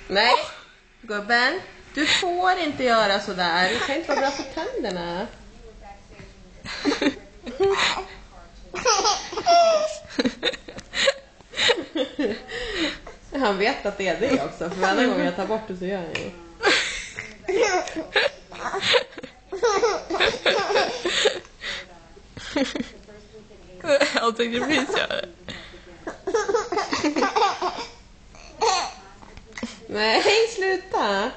Nej, gubben. Du får inte göra så där. Det kan inte vara bra för tänderna. Han vet att det är det också. För varje gång jag tar bort det så gör jag det. Jag tänkte precis göra det. Nej, sluta.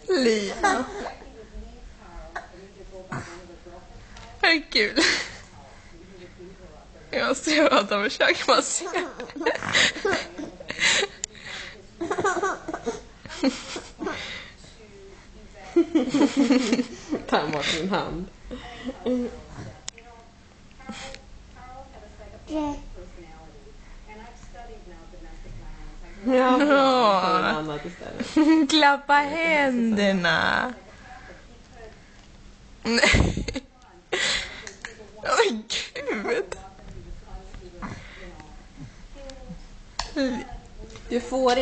Lina. Vad kul. Jag ser att de försöker bara se. Ta bort min hand. Ja, bra. Annat istället. Klappa händerna. Nej. Åh, gud. Du får